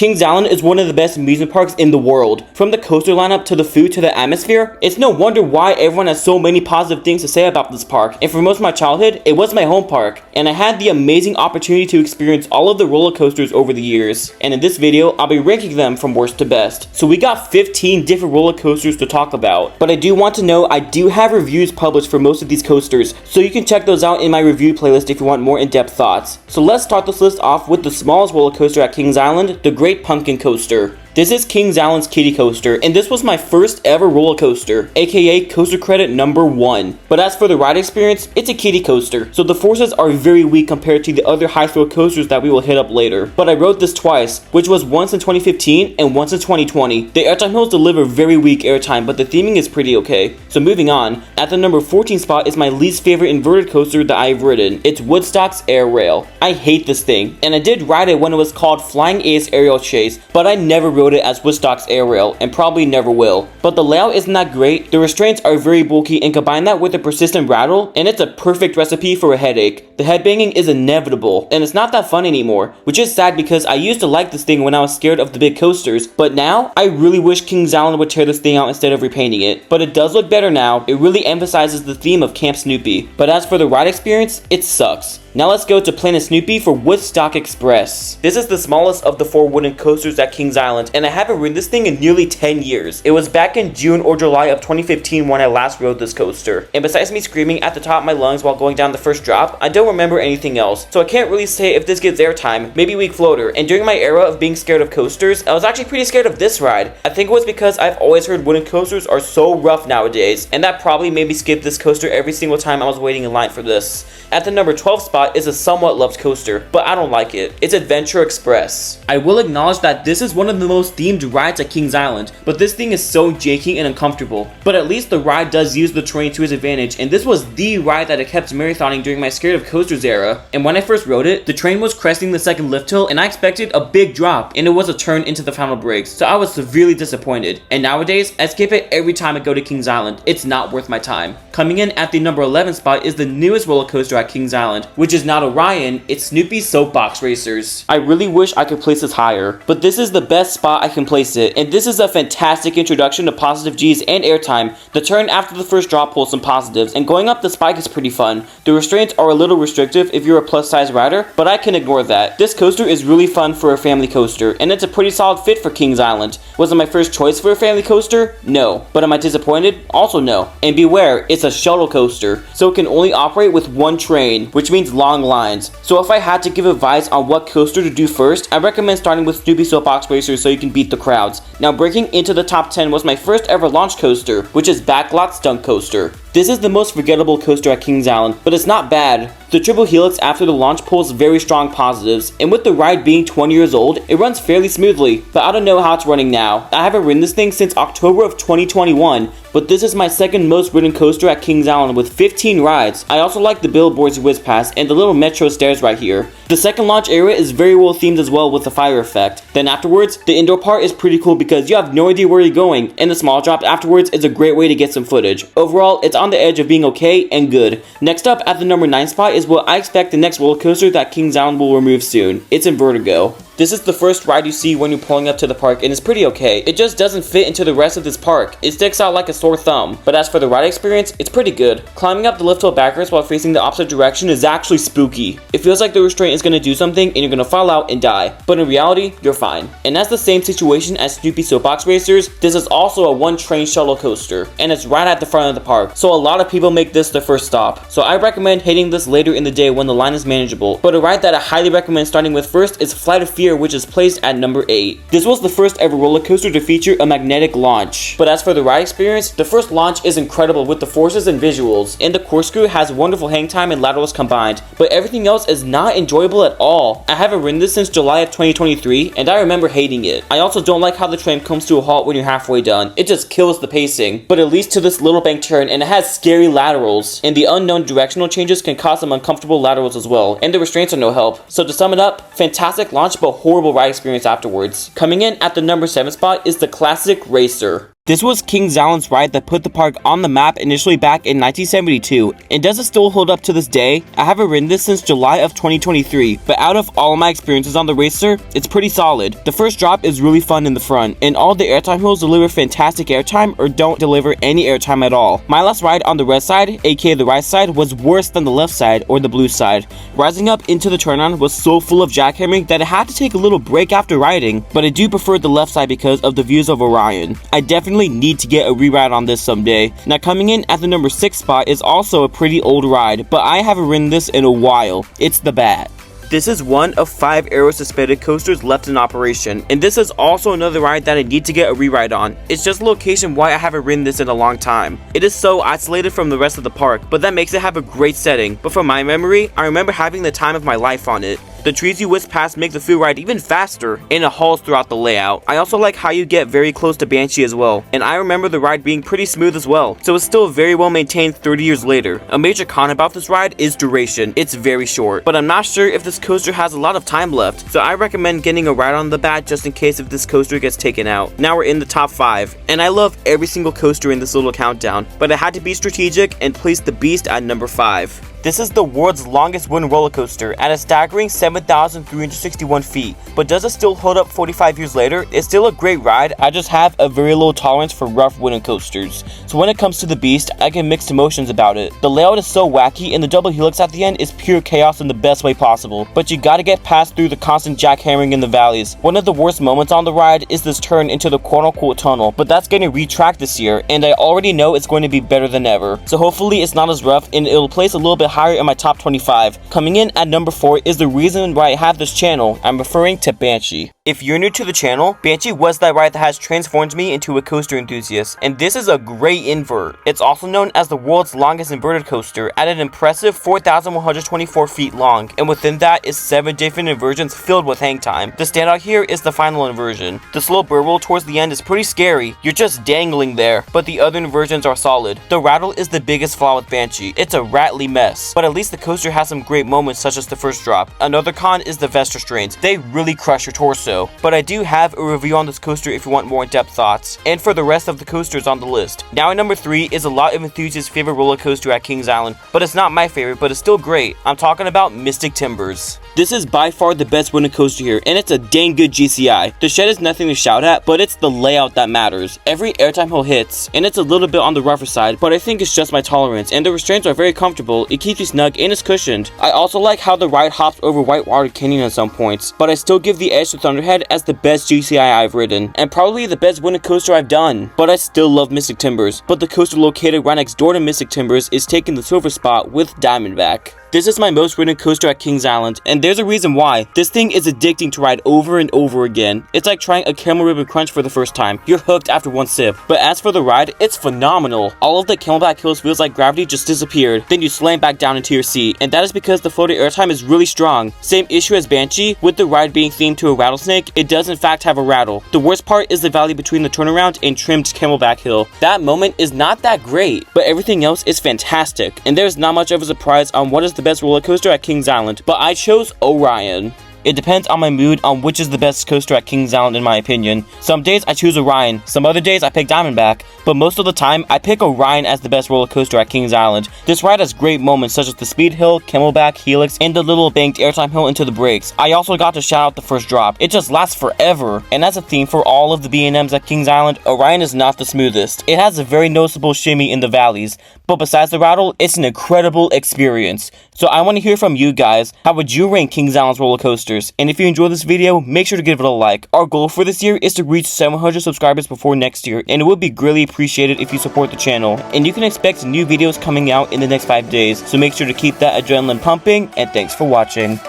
Kings Island is one of the best amusement parks in the world. From the coaster lineup to the food to the atmosphere, it's no wonder why everyone has so many positive things to say about this park. And for most of my childhood, it was my home park, and I had the amazing opportunity to experience all of the roller coasters over the years. And in this video, I'll be ranking them from worst to best. So we got 15 different roller coasters to talk about. But I do want to know I do have reviews published for most of these coasters, so you can check those out in my review playlist if you want more in-depth thoughts. So let's start this list off with the smallest roller coaster at Kings Island, the Great Pumpkin Coaster. This is Kings Island's kiddie coaster, and this was my first ever roller coaster, aka coaster credit number 1. But as for the ride experience, it's a kiddie coaster, so the forces are very weak compared to the other high thrill coasters that we will hit up later. But I rode this twice, which was once in 2015 and once in 2020. The airtime hills deliver very weak airtime, but the theming is pretty okay. So moving on, at the number 14 spot is my least favorite inverted coaster that I've ridden. It's Woodstock's Air Rail. I hate this thing, and I did ride it when it was called Flying Ace Aerial Chase, but I never rode it as Woodstock's Air Rail, and probably never will. But the layout isn't that great, the restraints are very bulky, and combine that with a persistent rattle, and it's a perfect recipe for a headache. The headbanging is inevitable, and it's not that fun anymore, which is sad because I used to like this thing when I was scared of the big coasters, but now, I really wish Kings Island would tear this thing out instead of repainting it. But it does look better now, it really emphasizes the theme of Camp Snoopy. But as for the ride experience, it sucks. Now let's go to Planet Snoopy for Woodstock Express. This is the smallest of the 4 wooden coasters at Kings Island, and I haven't ridden this thing in nearly 10 years. It was back in June or July of 2015 when I last rode this coaster. And besides me screaming at the top of my lungs while going down the first drop, I don't remember anything else. So I can't really say if this gets airtime, maybe weak floater. And during my era of being scared of coasters, I was actually pretty scared of this ride. I think it was because I've always heard wooden coasters are so rough nowadays, and that probably made me skip this coaster every single time I was waiting in line for this. At the number 12 spot is a somewhat loved coaster, but I don't like it. It's Adventure Express. I will acknowledge that this is one of the most themed rides at Kings Island, but this thing is so janky and uncomfortable. But at least the ride does use the terrain to its advantage, and this was the ride that I kept marathoning during my scared of coasters era. And when I first rode it, the train was cresting the second lift hill, and I expected a big drop, and it was a turn into the final brakes, so I was severely disappointed. And nowadays, I skip it every time I go to Kings Island. It's not worth my time. Coming in at the number 11 spot is the newest roller coaster at Kings Island, which is not Orion, it's Snoopy's Soapbox Racers. I really wish I could place this higher, but this is the best spot I can place it, and this is a fantastic introduction to positive G's and airtime. The turn after the first drop pulls some positives, and going up the spike is pretty fun. The restraints are a little restrictive if you're a plus size rider, but I can ignore that. This coaster is really fun for a family coaster, and it's a pretty solid fit for Kings Island. Was it my first choice for a family coaster? No. But am I disappointed? Also no. And beware, it's a shuttle coaster, so it can only operate with one train, which means long lines. So if I had to give advice on what coaster to do first, I recommend starting with Snoopy Soapbox Racers so you can beat the crowds. Now breaking into the top 10 was my first ever launch coaster, which is Backlot Stunt Coaster. This is the most forgettable coaster at Kings Island, but it's not bad. The triple helix after the launch pulls very strong positives, and with the ride being 20 years old, it runs fairly smoothly, but I don't know how it's running now. I haven't ridden this thing since October of 2021, but this is my second most ridden coaster at Kings Island with 15 rides. I also like the Billboard's Whiz Pass and the little metro stairs right here. The second launch area is very well themed as well with the fire effect. Then afterwards, the indoor part is pretty cool because you have no idea where you're going, and the small drop afterwards is a great way to get some footage. Overall, it's on the edge of being okay and good. Next up at the number 9 spot is what I expect the next roller coaster that Kings Island will remove soon. It's Invertigo. This is the first ride you see when you're pulling up to the park, and it's pretty okay. It just doesn't fit into the rest of this park. It sticks out like a sore thumb. But as for the ride experience, it's pretty good. Climbing up the lift hill backwards while facing the opposite direction is actually spooky. It feels like the restraint is going to do something and you're going to fall out and die. But in reality, you're fine. And that's the same situation as Snoopy Soapbox Racers. This is also a one train shuttle coaster, and it's right at the front of the park. So a lot of people make this their first stop. So I recommend hitting this later in the day when the line is manageable. But a ride that I highly recommend starting with first is Flight of Fear, which is placed at number 8. This was the first ever roller coaster to feature a magnetic launch. But as for the ride experience, the first launch is incredible with the forces and visuals, and the corkscrew has wonderful hang time and laterals combined, but everything else is not enjoyable at all. I haven't ridden this since July of 2023, and I remember hating it. I also don't like how the train comes to a halt when you're halfway done. It just kills the pacing, but it leads to this little bank turn, and it has scary laterals, and the unknown directional changes can cause some uncomfortable laterals as well, and the restraints are no help. So to sum it up, fantastic launch but horrible ride experience afterwards. Coming in at the number 7 spot is the Classic Racer. This was Kings Island's ride that put the park on the map initially back in 1972, and does it still hold up to this day? I haven't ridden this since July of 2023, but out of all of my experiences on the racer, it's pretty solid. The first drop is really fun in the front, and all the airtime hills deliver fantastic airtime or don't deliver any airtime at all. My last ride on the red side, aka the right side, was worse than the left side or the blue side. Rising up into the turn-on was so full of jackhammering that I had to take a little break after riding, but I do prefer the left side because of the views of Orion. I definitely need to get a reride on this someday. Now coming in at the number 6 spot is also a pretty old ride, but I haven't ridden this in a while. It's the Bat. This is one of 5 aero-suspended coasters left in operation, and this is also another ride that I need to get a reride on. It's just a location why I haven't ridden this in a long time. It is so isolated from the rest of the park, but that makes it have a great setting. But from my memory, I remember having the time of my life on it. The trees you whisk past make the food ride even faster, and it hauls throughout the layout. I also like how you get very close to Banshee as well, and I remember the ride being pretty smooth as well, so it's still very well maintained 30 years later. A major con about this ride is duration. It's very short, but I'm not sure if this coaster has a lot of time left, so I recommend getting a ride on the Bat just in case if this coaster gets taken out. Now we're in the top 5, and I love every single coaster in this little countdown, but I had to be strategic and place the Beast at number 5. This is the world's longest wooden roller coaster at a staggering 7,361 feet, but does it still hold up 45 years later? It's still a great ride. I just have a very low tolerance for rough wooden coasters, so when it comes to the Beast, I get mixed emotions about it. The layout is so wacky, and the double helix at the end is pure chaos in the best way possible, but you gotta get past through the constant jackhammering in the valleys. One of the worst moments on the ride is this turn into the quote-unquote tunnel, but that's getting retracked this year, and I already know it's going to be better than ever, so hopefully it's not as rough, and it'll place a little bit higher in my top 25. Coming in at number 4 is the reason why I have this channel. I'm referring to Banshee. If you're new to the channel, Banshee was that ride that has transformed me into a coaster enthusiast, and this is a great invert. It's also known as the world's longest inverted coaster at an impressive 4,124 feet long, and within that is 7 different inversions filled with hang time. The standout here is the final inversion. The slow burr roll towards the end is pretty scary. You're just dangling there, but the other inversions are solid. The rattle is the biggest flaw with Banshee. It's a rattly mess, but at least the coaster has some great moments such as the first drop. Another con is the vest restraints. They really crush your torso. But I do have a review on this coaster if you want more in-depth thoughts, and for the rest of the coasters on the list. Now at number 3 is a lot of enthusiasts' favorite roller coaster at Kings Island, but it's not my favorite, but it's still great. I'm talking about Mystic Timbers. This is by far the best wooden coaster here, and it's a dang good GCI. The shed is nothing to shout at, but it's the layout that matters. Every airtime hill hits, and it's a little bit on the rougher side, but I think it's just my tolerance, and the restraints are very comfortable. It keeps you snug and it's cushioned. I also like how the ride hops over Whitewater Canyon at some points, but I still give the edge to Thunderhead as the best GCI I've ridden, and probably the best wooden coaster I've done. But I still love Mystic Timbers, but the coaster located right next door to Mystic Timbers is taking the silver spot with Diamondback. This is my most ridden coaster at Kings Island, and there's a reason why. This thing is addicting to ride over and over again. It's like trying a Camel Ribbon Crunch for the first time. You're hooked after one sip. But as for the ride, it's phenomenal. All of the Camelback hills feels like gravity just disappeared. Then you slam back down into your seat, and that is because the floating airtime is really strong. Same issue as Banshee, with the ride being themed to a rattlesnake, it does in fact have a rattle. The worst part is the valley between the turnaround and trimmed Camelback hill. That moment is not that great, but everything else is fantastic, and there's not much of a surprise on what is the best roller coaster at Kings Island, but I chose Orion. It depends on my mood on which is the best coaster at Kings Island in my opinion. Some days I choose Orion, some other days I pick Diamondback, but most of the time I pick Orion as the best roller coaster at Kings Island. This ride has great moments such as the Speed Hill, Camelback, Helix, and the little banked airtime hill into the brakes. I also got to shout out the first drop. It just lasts forever, and as a theme for all of the B&Ms at Kings Island, Orion is not the smoothest. It has a very noticeable shimmy in the valleys, but besides the rattle, it's an incredible experience. So I want to hear from you guys. How would you rank Kings Island's roller coasters? And if you enjoyed this video, make sure to give it a like. Our goal for this year is to reach 700 subscribers before next year, and it would be greatly appreciated if you support the channel. And you can expect new videos coming out in the next 5 days, so make sure to keep that adrenaline pumping, and thanks for watching.